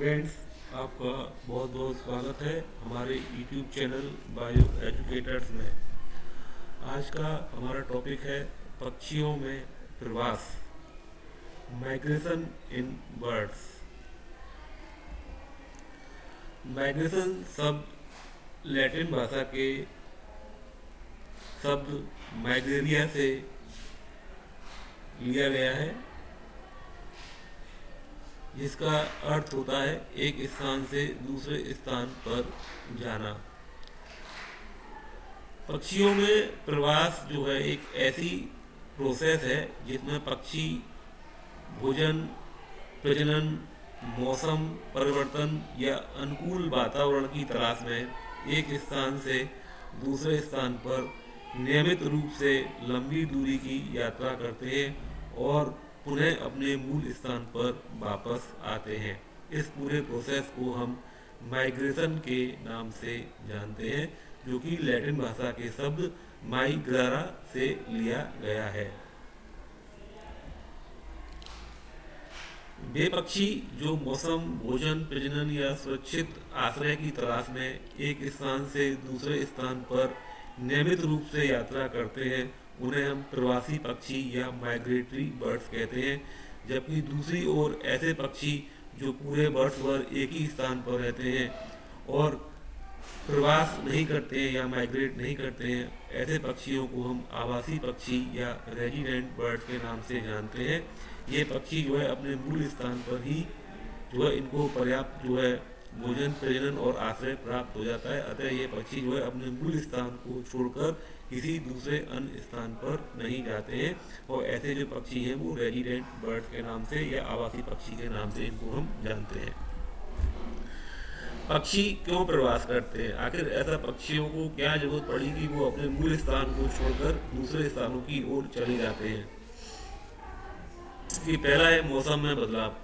Students, आपका बहुत बहुत स्वागत है हमारे यूट्यूब चैनल बायो एजुकेटर्स में। आज का हमारा टॉपिक है पक्षियों में प्रवास, माइग्रेशन इन बर्ड्स। माइग्रेशन शब्द लैटिन भाषा के शब्द माइग्रेरिया से लिया गया है, जिसका अर्थ होता है एक स्थान से दूसरे स्थान पर जाना। पक्षियों में प्रवास जो है एक ऐसी प्रोसेस है जिसमें पक्षी भोजन, प्रजनन, मौसम परिवर्तन या अनुकूल वातावरण की तलाश में एक स्थान से दूसरे स्थान पर नियमित रूप से लंबी दूरी की यात्रा करते हैं और पुनः अपने मूल स्थान पर वापस आते हैं। इस पूरे प्रोसेस को हम माइग्रेशन के नाम से जानते हैं, जो कि लैटिन भाषा के शब्द माइग्रारा से लिया गया है। वे पक्षी जो मौसम, भोजन, प्रजनन या सुरक्षित आश्रय की तलाश में एक स्थान से दूसरे स्थान पर नियमित रूप से यात्रा करते हैं, उन्हें हम प्रवासी पक्षी या माइग्रेटरी बर्ड्स कहते हैं। जबकि दूसरी ओर ऐसे पक्षी जो पूरे वर्ष भर एक ही स्थान पर रहते हैं और प्रवास नहीं करते हैं या माइग्रेट नहीं करते हैं, ऐसे पक्षियों को हम आवासी पक्षी या रेजिडेंट बर्ड्स के नाम से जानते हैं। ये पक्षी जो है अपने मूल स्थान पर ही जो है इनको पर्याप्त जो है भोजन, प्रजनन और आश्रय प्राप्त हो जाता है। अतः ये पक्षी जो है अपने मूल स्थान को छोड़कर किसी दूसरे अन्य स्थान पर नहीं जाते हैं, और ऐसे जो पक्षी हैं वो रेजिडेंट बर्ड्स के नाम से या आवासी पक्षी के नाम से इनको हम जानते हैं। पक्षी क्यों प्रवास करते हैं? आखिर ऐसा पक्षियों को क्या जरूरत पड़ी कि वो अपने मूल स्थान को छोड़कर दूसरे स्थानों की ओर चले जाते हैं? पहला है मौसम में बदलाव।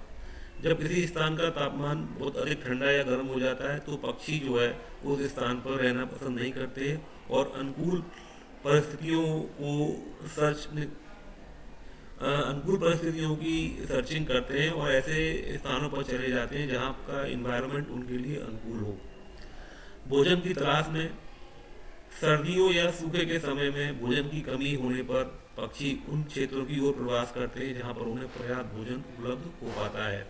जब किसी स्थान का तापमान बहुत अधिक ठंडा या गर्म हो जाता है तो पक्षी जो है उस स्थान पर रहना पसंद नहीं करते हैं और अनुकूल परिस्थितियों की सर्चिंग करते हैं और ऐसे स्थानों पर चले जाते हैं जहां का इन्वायरमेंट उनके लिए अनुकूल हो। भोजन की तलाश में सर्दियों या सूखे के समय में भोजन की कमी होने पर पक्षी उन क्षेत्रों की ओर प्रवास करते हैं जहां पर उन्हें पर्याप्त भोजन उपलब्ध हो पाता है।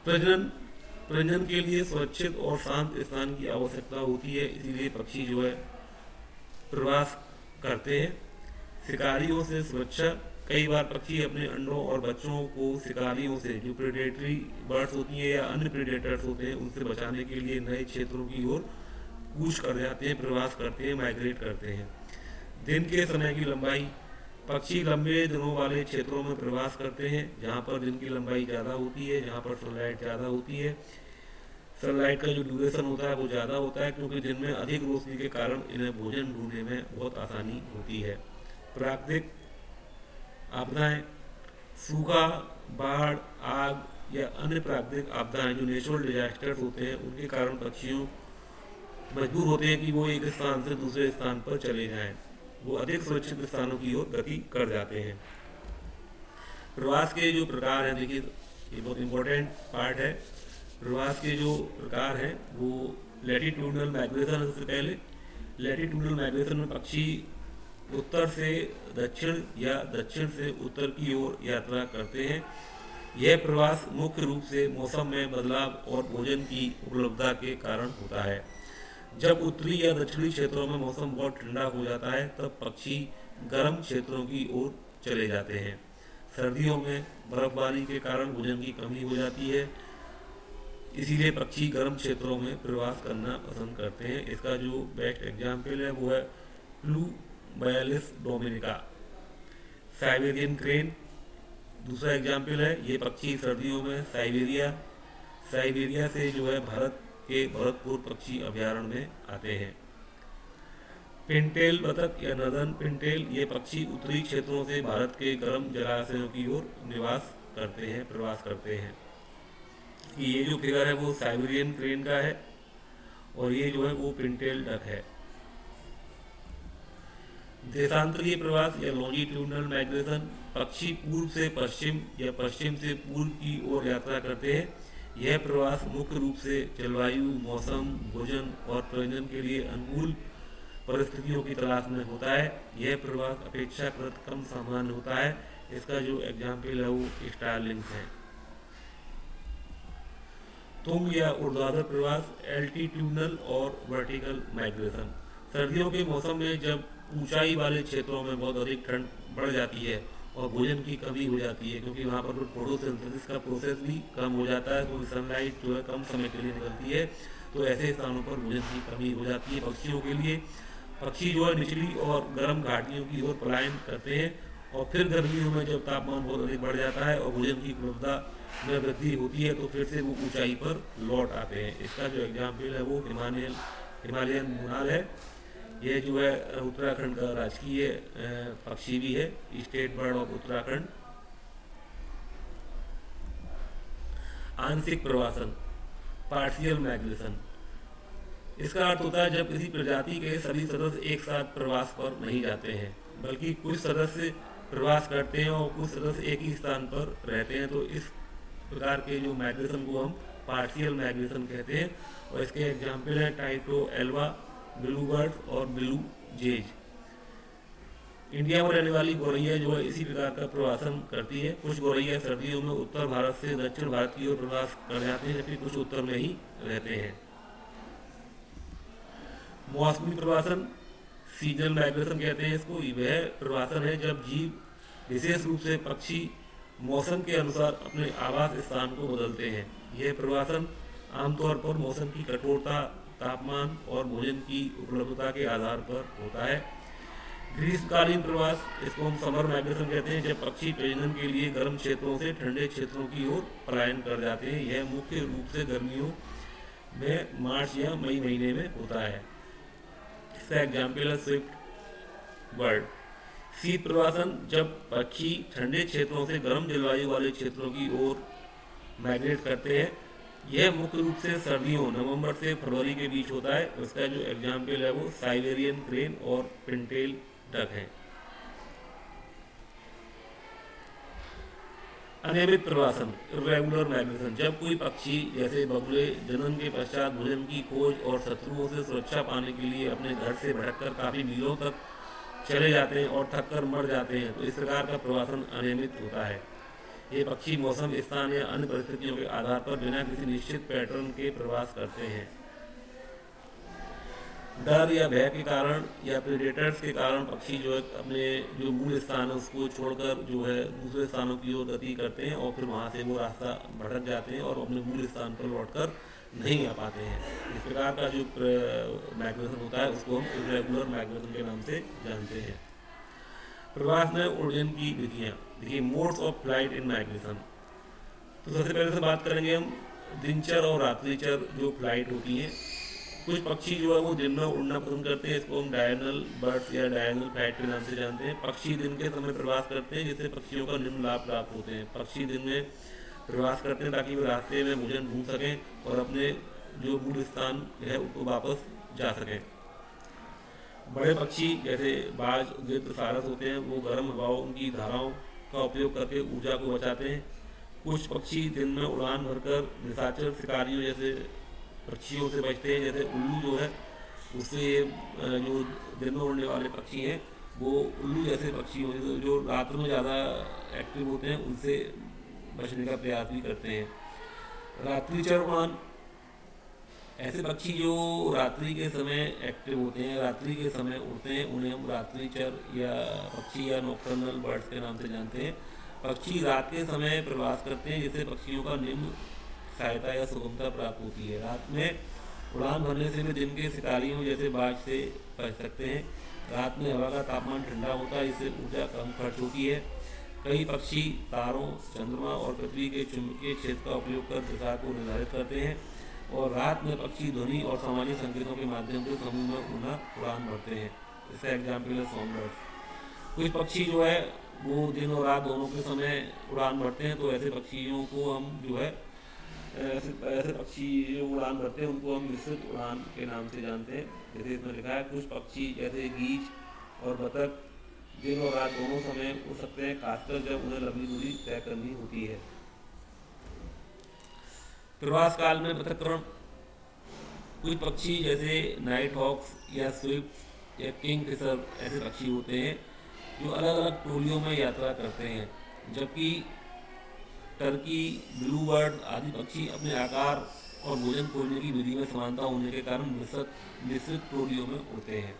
प्रजनन के लिए सुरक्षित और शांत स्थान की आवश्यकता होती है, इसीलिए पक्षी जो है प्रवास करते हैं। शिकारियों से सुरक्षा। कई बार पक्षी अपने अंडों और बच्चों को शिकारियों से, जो प्रेडेटरी बर्ड्स होती हैं या अन्य प्रेडेटर्स होते हैं, उनसे बचाने के लिए नए क्षेत्रों की ओर कूच कर जाते हैं, प्रवास करते हैं, माइग्रेट करते हैं। दिन के समय की लंबाई। पक्षी लंबे दिनों वाले क्षेत्रों में प्रवास करते हैं जहाँ पर दिन की लंबाई ज़्यादा होती है, जहाँ पर सनलाइट ज़्यादा होती है। सनलाइट का जो ड्यूरेशन होता है वो ज़्यादा होता है, क्योंकि दिन में अधिक रोशनी के कारण इन्हें भोजन ढूंढने में बहुत आसानी होती है। प्राकृतिक आपदाएं। सूखा, बाढ़, आग या अन्य प्राकृतिक आपदाएं जो नेचुरल डिजास्टर्स होते हैं, उनके कारण पक्षियों मजबूर होते हैं कि वो एक स्थान से दूसरे स्थान पर चले जाएं। वो अधिक सुरक्षित स्थानों की ओर गति कर जाते हैं। प्रवास के जो प्रकार हैं, देखिए ये बहुत इंपॉर्टेंट पार्ट है। प्रवास के जो प्रकार हैं वो लैटिट्यूडनल माइग्रेशन है। सबसे पहले लैटिट्यूडनल माइग्रेशन में पक्षी उत्तर से दक्षिण या दक्षिण से उत्तर की ओर यात्रा करते हैं। यह प्रवास मुख्य रूप से मौसम में बदलाव और भोजन की उपलब्धता के कारण होता है। जब उत्तरी या दक्षिणी क्षेत्रों में मौसम बहुत ठंडा हो जाता है तब पक्षी गर्म क्षेत्रों की ओर चले जाते हैं। सर्दियों में बर्फबारी के कारण भोजन की कमी हो जाती है, इसीलिए पक्षी गर्म क्षेत्रों में प्रवास करना पसंद करते हैं। इसका जो बेस्ट एग्जाम्पल है वो है प्लू बयालिस डोमिनिका, साइबेरियन क्रेन। दूसरा एग्जाम्पल है, ये पक्षी सर्दियों में साइबेरिया से जो है भारत के भरतपुर पक्षी अभ्यारण्य में आते हैं। पिनटेल बतख या नर्दर्न पिनटेल, ये पक्षी उत्तरी क्षेत्रों से भारत के गर्म जलाशयों की ओर प्रवास करते हैं। ये जो फिगर है वो साइबेरियन क्रेन का है और ये जो है वो पिनटेल डक है। देशांतरीय प्रवास या लॉन्जिट्यूडनल माइग्रेशन, पक्षी पूर्व से पश्चिम या पश्चिम से पूर्व की ओर यात्रा करते हैं। यह प्रवास मुख्य रूप से जलवायु, मौसम, भोजन और प्रजनन के लिए अनुकूल परिस्थितियों की तलाश में होता है। यह प्रवास अपेक्षाकृत कम सामान्य होता है। इसका जो एग्जाम्पल है वो स्टारलिंक्स है। तुंग या ऊर्ध्वाधर प्रवास, एल्टीट्यूडनल और वर्टिकल माइग्रेशन। सर्दियों के मौसम में जब ऊंचाई वाले क्षेत्रों में बहुत अधिक ठंड बढ़ जाती है और भोजन की कमी हो जाती है, क्योंकि वहाँ पर फोटोसिंथेसिस का प्रोसेस भी कम हो जाता है, क्योंकि सनलाइट जो है कम समय के लिए निकलती है, तो ऐसे स्थानों पर भोजन की कमी हो जाती है पक्षियों के लिए। पक्षी जो है निचली और गर्म घाटियों की ओर पलायन करते हैं, और फिर गर्मियों में जब तापमान बहुत अधिक बढ़ जाता है और भोजन की उपलब्धता में वृद्धि होती है तो फिर से वो ऊंचाई पर लौट आते हैं। इसका जो एग्जाम्पल है वो हिमालयन मोनाल है। ये जो है उत्तराखंड का राजकीय पक्षी भी है, स्टेट बर्ड ऑफ उत्तराखंड। आंशिक प्रवासन, पार्शियल माइग्रेशन। इसका अर्थ होता है जब किसी प्रजाति के सभी सदस्य एक साथ प्रवास पर नहीं जाते हैं, बल्कि कुछ सदस्य प्रवास करते हैं और कुछ सदस्य एक ही स्थान पर रहते हैं, तो इस प्रकार के जो माइग्रेशन को हम पार्शियल माइग्रेशन कहते हैं। और इसके एग्जाम्पल है टाइटो एल्वा, ब्लू बर्ड और ब्लू जेज। इंडिया में रहने वाली गौरैया जो है इसी प्रकार का प्रवासन करती है। कुछ गौरैया सर्दियों में उत्तर भारत से दक्षिण भारत की ओर प्रवास कर जाते हैं, जबकि कुछ उत्तर में ही रहते हैं। मौसमी प्रवासन, सीजनल माइग्रेशन कहते हैं इसको। वह प्रवासन है जब जीव, विशेष रूप से पक्षी, मौसम के अनुसार अपने आवास स्थान को बदलते हैं। यह प्रवासन आमतौर पर मौसम की कठोरता, तापमान और भोजन की उपलब्धता के आधार पर होता है। ग्रीष्मकालीन प्रवास, इसको हम समर माइग्रेशन कहते हैं, जब पक्षी प्रजनन के लिए गर्म क्षेत्रों से ठंडे क्षेत्रों की ओर पलायन कर जाते हैं। यह मुख्य रूप से गर्मियों में मार्च या मई महीने में होता है। इसका एग्जाम्पल है स्विफ्ट बर्ड। शीत प्रवासन, जब पक्षी ठंडे क्षेत्रों से गर्म जलवायु वाले क्षेत्रों की ओर माइग्रेट करते हैं। यह मुख्य रूप से सर्दियों नवंबर से फरवरी के बीच होता है। इसका जो एग्जाम्पल है वो साइबेरियन क्रेन और पिनटेल डक है। अनियमित प्रवासन, इर्रेगुलर माइग्रेशन, जब कोई पक्षी जैसे बगुले जनन के पश्चात भोजन की खोज और शत्रुओं से सुरक्षा पाने के लिए अपने घर से भटककर काफी मीलों तक चले जाते हैं और थक कर मर जाते हैं, तो इस प्रकार का प्रवासन अनियमित होता है। ये पक्षी मौसम, स्थान या अन्य परिस्थितियों के आधार पर बिना किसी निश्चित पैटर्न के प्रवास करते हैं। डर या भय के कारण या प्रेडेटर्स के कारण पक्षी जो है अपने जो मूल स्थान है उसको छोड़कर जो है दूसरे स्थानों की ओर गति करते हैं, और फिर वहाँ से वो रास्ता भटक जाते हैं और अपने मूल स्थान पर लौटकर नहीं आ पाते हैं। इस प्रकार का जो माइग्रेशन होता है उसको हम इर्रेगुलर माइग्रेशन के नाम से जानते हैं। प्रवास में उड़न की विधियाँ। देखिए, modes of flight in migration. तो सबसे पहले से बात करेंगे हम दिनचर और रात्रिचर जो फ्लाइट होती है। कुछ पक्षी जो है वो दिन में उड़ना पसंद करते हैं, इसको हम डायरनल बर्ड्स या डायरनल फ्लाइट के नाम से जानते हैं। पक्षी दिन के समय प्रवास करते हैं, जिससे पक्षियों का निम्न लाभ प्राप्त होते हैं। पक्षी दिन में प्रवास करते हैं ताकि वे रास्ते में भोजन ढूंढ सकें और अपने जो मूल स्थान है उसको वापस जा सकें। बड़े पक्षी जैसे बाज, गिद्ध, सारस होते हैं, वो गर्म हवाओं की धाराओं का उपयोग करके ऊर्जा को बचाते हैं। कुछ पक्षी दिन में उड़ान भरकर निशाचर शिकारियों जैसे पक्षियों से बचते हैं, जैसे उल्लू जो है उससे जो दिन में उड़ने वाले पक्षी हैं वो उल्लू जैसे पक्षी होते जो रात में ज़्यादा एक्टिव होते हैं उनसे बचने का प्रयास भी करते हैं। रात्रिचर उड़ान, ऐसे पक्षी जो रात्रि के समय एक्टिव होते हैं, रात्रि के समय उड़ते हैं, उन्हें हम रात्रिचर या पक्षी या नॉक्टर्नल बर्ड्स के नाम से जानते हैं। पक्षी रात के समय प्रवास करते हैं, जिससे पक्षियों का निम्न सहायता या सुगमता प्राप्त होती है। रात में उड़ान भरने से भी दिन के शिकारियों जैसे बाज से बच सकते हैं। रात में हवा का तापमान ठंडा होता है, जिससे ऊर्जा कम खर्च होती है। कई पक्षी तारों, चंद्रमा और पृथ्वी के चुंबकीय क्षेत्र का उपयोग कर दिशा को निर्धारित करते हैं, और रात में पक्षी ध्वनि और सामाजिक संकेतों के माध्यम से समूह में उड़ान भरते हैं। इसका एग्जाम्पल है सॉन्गबर्ड्स। कुछ पक्षी जो है वो दिन और रात दोनों के समय उड़ान भरते हैं, तो ऐसे पक्षियों को हम जो है ऐसे पक्षी जो उड़ान भरते हैं उनको हम मिश्रित उड़ान के नाम से जानते हैं। जैसे इसमें लिखा है, कुछ पक्षी जैसे गीच और बतख दिन और रात दोनों समय उड़ सकते हैं, खासकर जब उन्हें लंबी दूरी तय करनी होती है। प्रवास काल में पृथक्करण कुछ पक्षी जैसे नाइट हॉक्स या स्विफ्ट या किंगफिशर ऐसे पक्षी होते हैं जो अलग अलग टोलियों में यात्रा करते हैं, जबकि टर्की, ब्लू बर्ड आदि पक्षी अपने आकार और भोजन खोजने की विधि में समानता होने के कारण मिश्रित टोलियों में उड़ते हैं।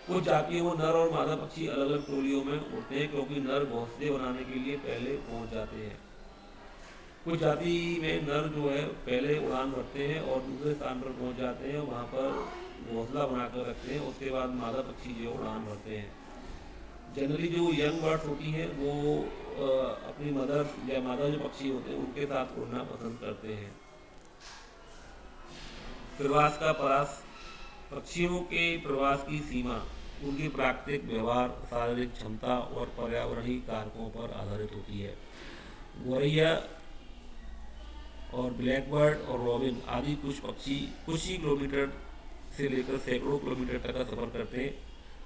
कुछ जातियों में नर और मादा पक्षी अलग अलग टोलियों में उड़ते हैं क्योंकि नर घोंसले बनाने के लिए पहले पहुंच जाते हैं। कुछ जाति में नर जो है पहले उड़ान भरते हैं और दूसरे स्थान पर पहुंच जाते हैं, वहां पर घोंसला बनाकर रखते हैं, उसके बाद मादा पक्षी जो उड़ान भरते हैं। जनरली जो यंग बर्ड्स होती हैं वो अपनी मदर या मादा जो पक्षी होते हैं उनके साथ उड़ना पसंद करते हैं। प्रवास का परास। पक्षियों के प्रवास की सीमा उनके प्राकृतिक व्यवहार, शारीरिक क्षमता और पर्यावरणीय कारकों पर आधारित होती है। गौरैया और ब्लैकबर्ड और रॉबिन आदि कुछ पक्षी कुछ ही किलोमीटर से लेकर सैकड़ों किलोमीटर तक का सफर करते हैं,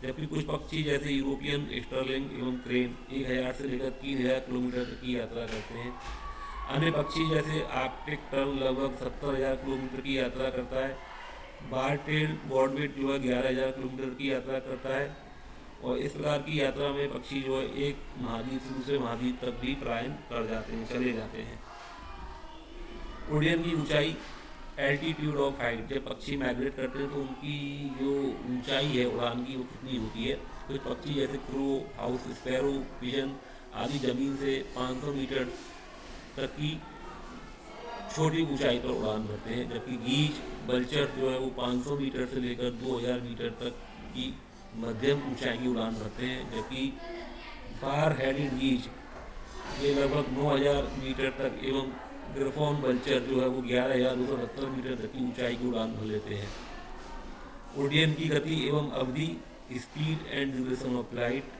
जबकि कुछ पक्षी जैसे यूरोपियन स्टर्लिंग एवं क्रेन 1000 से लेकर 3000 किलोमीटर तक की यात्रा करते हैं। अन्य पक्षी जैसे आर्कटिक टर्न लगभग 70,000 किलोमीटर की यात्रा करता है। बारटेल बॉर्डबिट जो है 11,000 किलोमीटर की यात्रा करता है। और इस प्रकार की यात्रा में पक्षी जो है एक महाद्वीप से दूसरे महाद्वीप तक भी पलायन कर जाते हैं, चले जाते हैं। उड्डयन की ऊंचाई, एल्टीट्यूड ऑफ हाइट। जब पक्षी माइग्रेट करते हैं तो उनकी जो ऊंचाई है उड़ान की वो कितनी होती है। कुछ पक्षी जैसे क्रो, हाउस स्पैरो, पिजन आदि जमीन से 500 मीटर तक की छोटी ऊंचाई पर उड़ान भरते हैं, जबकि गीज, बल्चर जो है वो 500 मीटर से लेकर 2000 मीटर तक की मध्यम ऊंचाई की उड़ान भरते हैं, जबकि बार हेडेड गीज ये लगभग 9000 मीटर तक एवं ग्रिफॉन बल्चर जो है वो 11,270 मीटर तक की ऊंचाई की उड़ान भर लेते हैं। उड्डयन की गति एवं अवधि, speed and duration of flight.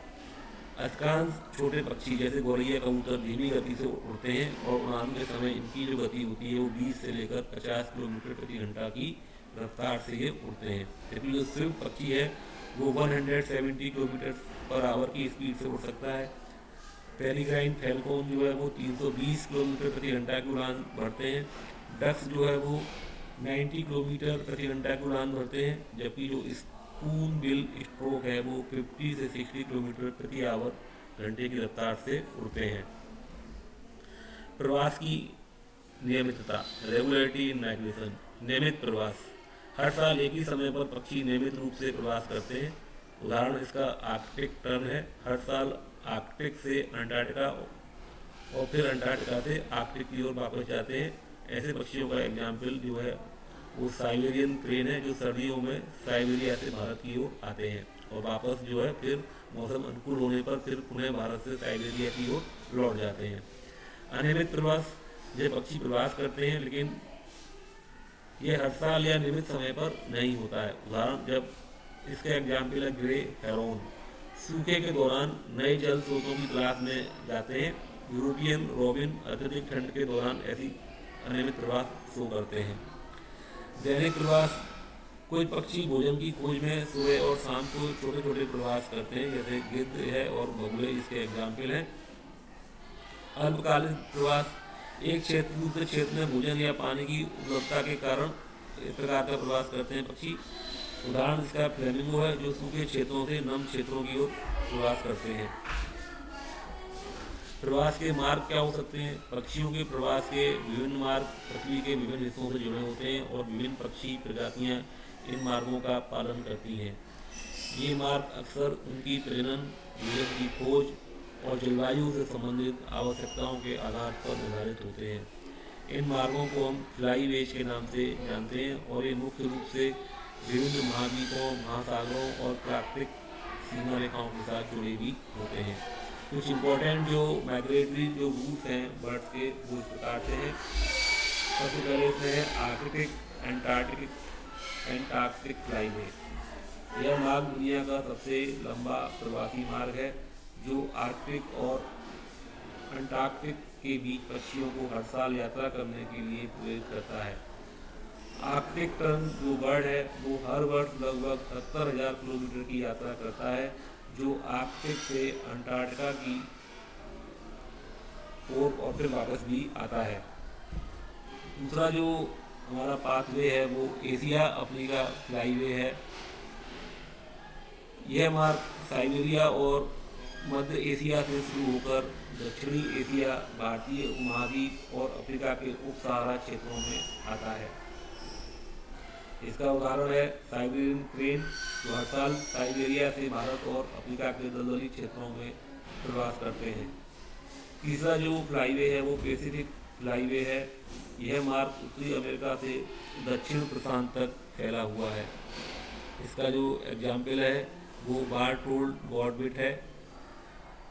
अधिकांश छोटे पक्षी जैसे गौरैया, कबूतर धीमी गति से उड़ते हैं और उड़ान के समय इनकी जो गति होती है वो 20 से लेकर 50 किलोमीटर प्रति घंटा की रफ्तार से ये उड़ते हैं, जबकि जो स्विफ्ट पक्षी है वो 170 किलोमीटर पर आवर की स्पीड से उड़ सकता है। पेरिग्राइन फैल्कोन जो है वो 320 किलोमीटर प्रति घंटा की उड़ान भरते हैं। डक्स जो है वो 90 किलोमीटर प्रति घंटा की उड़ान भरते हैं, जबकि जो स्पून बिल स्ट्रोक है वो 50 से 60 किलोमीटर प्रति आवर घंटे की रफ्तार से उड़ते हैं। प्रवास की नियमितता, रेगुलरिटी इन माइग्रेशन। नियमित प्रवास, हर साल एक ही समय पर पक्षी नियमित रूप से प्रवास करते हैं। उदाहरण इसका आर्कटिक टर्न है, हर साल आर्कटिक से अंटार्कटिका और फिर अंटार्कटिका से आर्कटिक की ओर वापस जाते हैं। ऐसे पक्षियों का एग्जाम्पल जो है वो साइबेरियन क्रेन है, जो सर्दियों में साइबेरिया से भारत की ओर आते हैं और वापस जो है फिर मौसम अनुकूल होने पर फिर पुनः भारत से साइबेरिया की ओर लौट जाते हैं। अनियमित प्रवास, ये पक्षी प्रवास करते हैं लेकिन ये हर साल या नियमित समय पर नहीं होता है। उदाहरण जब इसका एग्जाम्पल है ग्रे हेरोन, सूखे के दौरान नए जल स्रोतों की तलाश में जाते हैं। यूरोपियन रॉबिन अत्यधिक ठंड के दौरान ऐसी अनियमित प्रवास शो करते हैं। दैनिक प्रवास, कुछ पक्षी भोजन की खोज में सुबह और शाम को छोटे छोटे प्रवास करते हैं, जैसे गिद्ध है और बगुले इसके एग्जाम्पल हैं। अल्पकालिक प्रवास, एक क्षेत्र दूसरे क्षेत्र में भोजन या पानी की उपलब्धता के कारण इस प्रकार का प्रवास करते हैं पक्षी। उदाहरण इसका फ्लेमिंगो है, जो सूखे क्षेत्रों से नम क्षेत्रों की ओर प्रवास करते हैं। प्रवास के मार्ग क्या हो सकते हैं। पक्षियों के प्रवास के विभिन्न मार्ग पृथ्वी के विभिन्न हिस्सों से जुड़े होते हैं और विभिन्न पक्षी प्रजातियां इन मार्गों का पालन करती हैं। ये मार्ग अक्सर उनकी प्रजनन, भोजन की खोज और जलवायु से संबंधित आवश्यकताओं के आधार पर निर्धारित होते हैं। इन मार्गों को हम फ्लाई वेज के नाम से जानते हैं और ये मुख्य रूप से विभिन्न महाद्वीपों, महासागरों और प्राकृतिक सीमा रेखाओं के साथ जुड़े भी होते हैं। कुछ इम्पोर्टेंट जो माइग्रेटरी जो रूट्स हैं बर्ड्स के वो इस प्रकार से हैं। सबसे पहले इसमें है आर्कटिक एंटार्कटिक फ्लाईवे। यह मार्ग दुनिया का सबसे लंबा प्रवासी मार्ग है, जो आर्कटिक और अंटार्कटिक के बीच पक्षियों को हर साल यात्रा करने के लिए प्रेरित करता है। आर्कटिक टर्न जो बर्ड है वो हर वर्ष लगभग 70,000 किलोमीटर की यात्रा करता है, जो आर्कटिक से अंटार्कटिका की ओर और फिर वापस भी आता है। दूसरा जो हमारा पाथवे है वो एशिया अफ्रीका फ्लाईवे है। यह मार्ग साइबेरिया और मध्य एशिया से शुरू होकर दक्षिणी एशिया, भारतीय उपमहाद्वीप और अफ्रीका के उप सहारा क्षेत्रों में आता है। इसका उदाहरण है साइबेरियन क्रेन, जो हर साल साइबेरिया से भारत और अफ्रीका के दलदली क्षेत्रों में प्रवास करते हैं। तीसरा जो फ्लाईवे है वो पैसिफिक फ्लाईवे है। यह मार्ग उत्तरी अमेरिका से दक्षिण प्रशांत तक फैला हुआ है। इसका जो एग्जाम्पल है वो बारटोल्ड गॉडबिट है।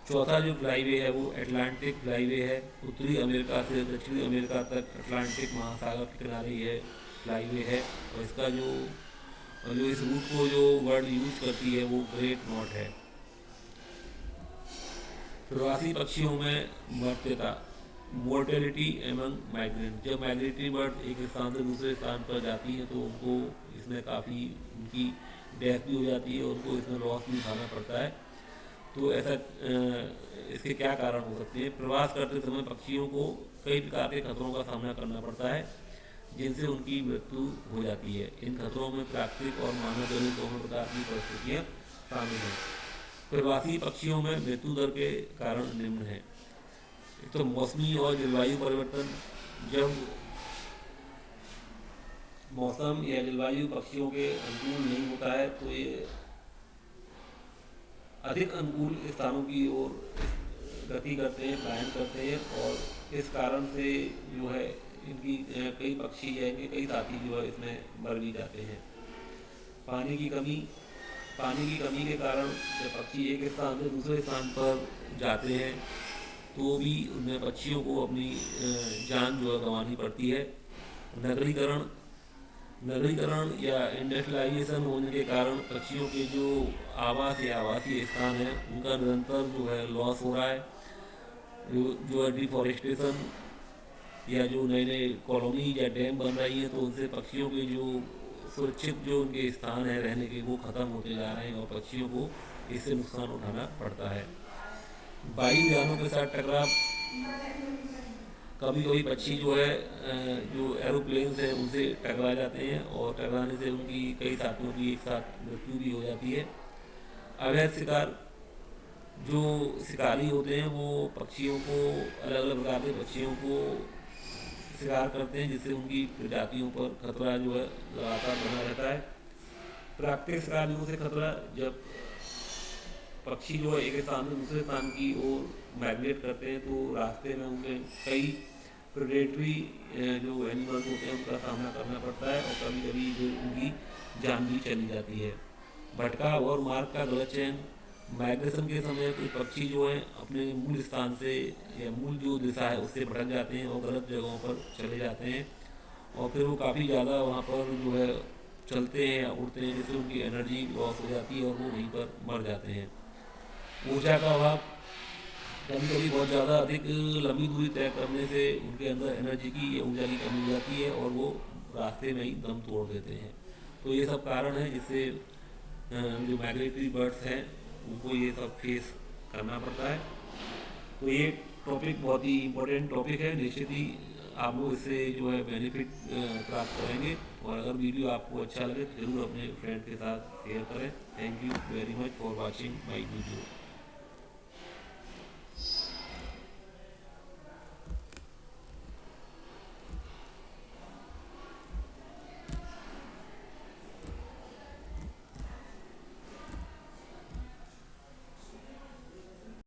चौथा जो फ्लाईवे है वो अटलांटिक फ्लाईवे है। उत्तरी अमेरिका से दक्षिणी अमेरिका तक अटलांटिक महासागर के किनारे यह फ्लाईवे है। और इसका जो इस रूट को जो वर्ल्ड यूज करती है वो ग्रेट नॉट है। प्रवासी पक्षियों में मर्त्यता, मोर्टेलिटी एमंग माइग्रेंट। जब माइग्रेटरी बर्ड एक स्थान से दूसरे स्थान पर जाती है तो उनको इसमें काफ़ी उनकी डेथ भी हो जाती है, उनको इसमें लॉस भी उठाना पड़ता है। तो ऐसा इसके क्या कारण हो सकते हैं? प्रवास करते समय पक्षियों को कई प्रकार के खतरों का सामना करना पड़ता है, जिनसे उनकी मृत्यु हो जाती है। इन खतरों में प्राकृतिक और मानव जनित दोनों प्रकार की परिस्थितियाँ शामिल हैं। प्रवासी पक्षियों में मृत्यु दर के कारण निम्न है। एक तो मौसमी और जलवायु परिवर्तन। जब मौसम या जलवायु पक्षियों के अनुकूल नहीं होता है तो ये अधिक अनुकूल स्थानों की ओर गति करते हैं, पलायन करते हैं, और इस कारण से जो है इनकी कई पक्षी या इनके कई साथी जो है इसमें मर भी जाते हैं। पानी की कमी के कारण जब पक्षी एक स्थान से दूसरे स्थान पर जाते हैं तो भी उनमें पक्षियों को अपनी जान जो है गंवानी पड़ती है। नगरीकरण या इंडस्ट्रियलाइजेशन होने के कारण पक्षियों के जो आवास या आवासीय स्थान है उनका निरंतर जो है लॉस हो रहा है। जो है डिफॉरेस्टेशन या जो नए नए कॉलोनी या डैम बन रही है तो उनसे पक्षियों के जो सुरक्षित जो उनके स्थान है रहने के वो ख़त्म होते जा रहे हैं और पक्षियों को इससे नुकसान उठाना पड़ता है। वायुयानों के साथ टकराव। कभी कभी पक्षी जो है जो एरोप्लेन है उनसे टकरा जाते हैं और टकराने से उनकी कई साथियों की एक साथ मृत्यु भी हो जाती है। अवैध शिकार। जो शिकारी होते हैं वो पक्षियों को, अलग अलग प्रकार के पक्षियों को शिकार करते हैं, जिससे उनकी प्रजातियों पर खतरा जो है लगातार बना रहता है। प्राकृतिक शिकारियों से खतरा। जब पक्षी जो है एक स्थान से दूसरे स्थान की ओर माइग्रेट करते हैं तो रास्ते में उनके कई प्रेडेटरी जो एनिमल्स होते हैं उनका सामना करना पड़ता है और कभी कभी जो उनकी जान भी चली जाती है। भटकाव और मार्ग का गलत चयन। माइग्रेशन के समय कुछ पक्षी जो हैं अपने मूल स्थान से या मूल जो दिशा है उससे भटक जाते हैं और गलत जगहों पर चले जाते हैं और फिर वो काफ़ी ज़्यादा वहाँ पर जो है चलते हैं या उड़ते हैं, जिससे उनकी एनर्जी लॉस हो जाती है और वो वहीं पर मर जाते हैं। ऊर्जा का अभाव। कभी कभी बहुत ज़्यादा अधिक लंबी दूरी तय करने से उनके अंदर एनर्जी की या ऊर्जा की कमी हो जाती है और वो रास्ते में ही दम तोड़ देते हैं। तो ये सब कारण है जिससे जो माइग्रेटरी बर्ड्स हैं उनको ये सब फेस करना पड़ता है। तो ये टॉपिक बहुत ही इम्पोर्टेंट टॉपिक है। निश्चित ही आप लोग इससे जो है बेनिफिट प्राप्त करेंगे और अगर वीडियो आपको अच्छा लगे तो ज़रूर अपने फ्रेंड के साथ शेयर करें। Thank you very much for watching my video.